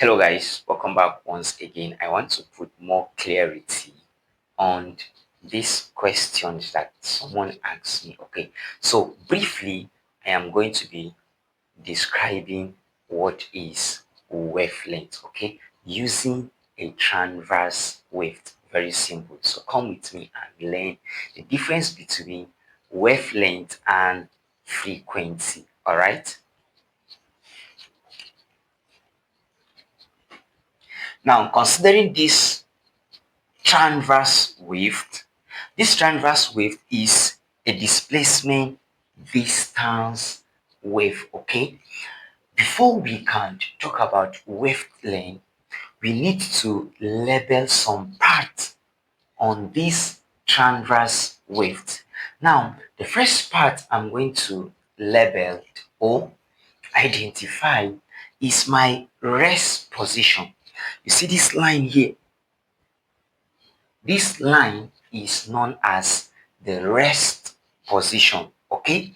Hello guys, welcome back once again. I want to put more clarity on these questions that someone asked me. Okay, so briefly, I am going to be describing what is wavelength, okay, using a transverse wave. Very simple. So come with me and learn the difference between wavelength and frequency. All right. Now, considering this transverse wave is a displacement distance wave, okay? Before we can talk about wavelength, we need to label some parts on this transverse wave. Now, the first part I'm going to label or identify is my rest position. You see this line here? This line is known as the rest position, okay?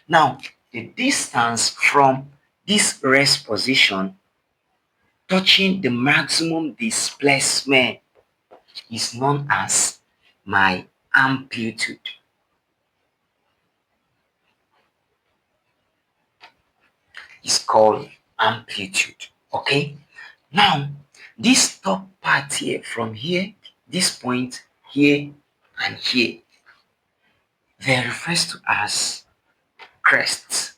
Now, the distance from this rest position touching the maximum displacement is known as my amplitude. It's called amplitude, okay? Now, this top part here, from here, this point here and here, they refers to as crests.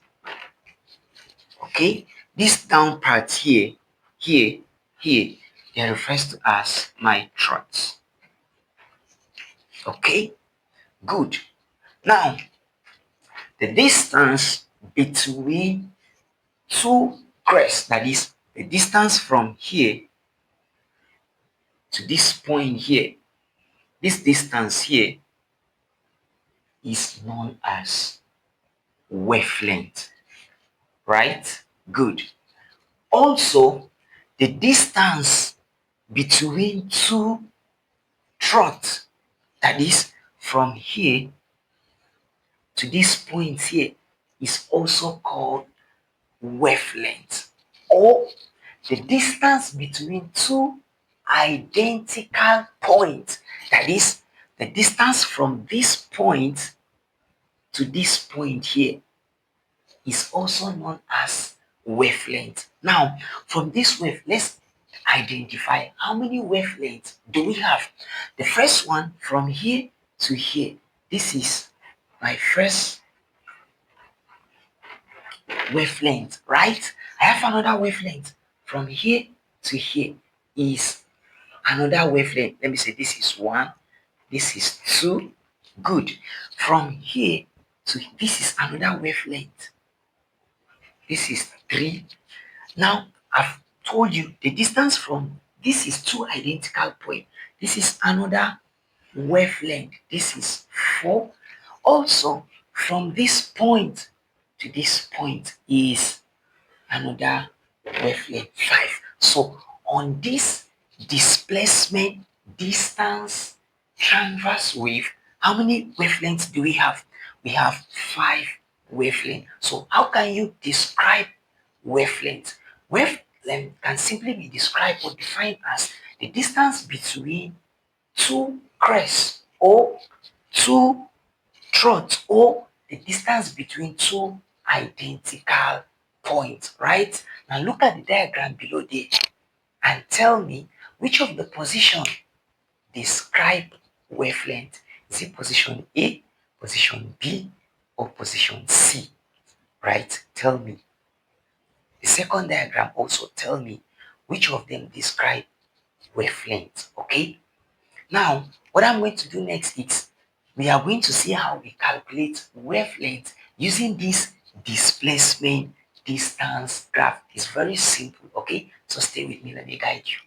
Okay, this down part here, here, they refers to as my trots. Okay, good. Now, the distance between two crests, that is the distance from here to this point here, this distance here is known as wavelength, right? Good. Also, the distance between two trots, that is from here to this point here, is also called wavelength, or the distance between two identical points, that is the distance from this point to this point here, is also known as wavelength. Now, from this wave, let's identify how many wavelengths do we have. The first one from here to here, this is my first wavelength, right? I have another wavelength from here to here is another wavelength. Let me say this is one, this is two. Good. From here to this is another wavelength. This is three. Now I've told you the distance from this is two identical points. This is another wavelength. This is four. Also, from this point to this point is another wavelength, five. So on this displacement distance transverse wave, how many wavelengths do we have? We have five wavelengths. So how can you describe wavelength? Wavelength can simply be described or defined as the distance between two crests or two trots, or the distance between two identical points, right? Now look at the diagram below there and tell me which of the position describe wavelength. Is it position A, position B, or position C? Right? Tell me. The second diagram also tell me which of them describe wavelength. Okay? Now, what I'm going to do next is we are going to see how we calculate wavelength using this displacement distance graph. It's very simple, okay? So stay with me, let me guide you.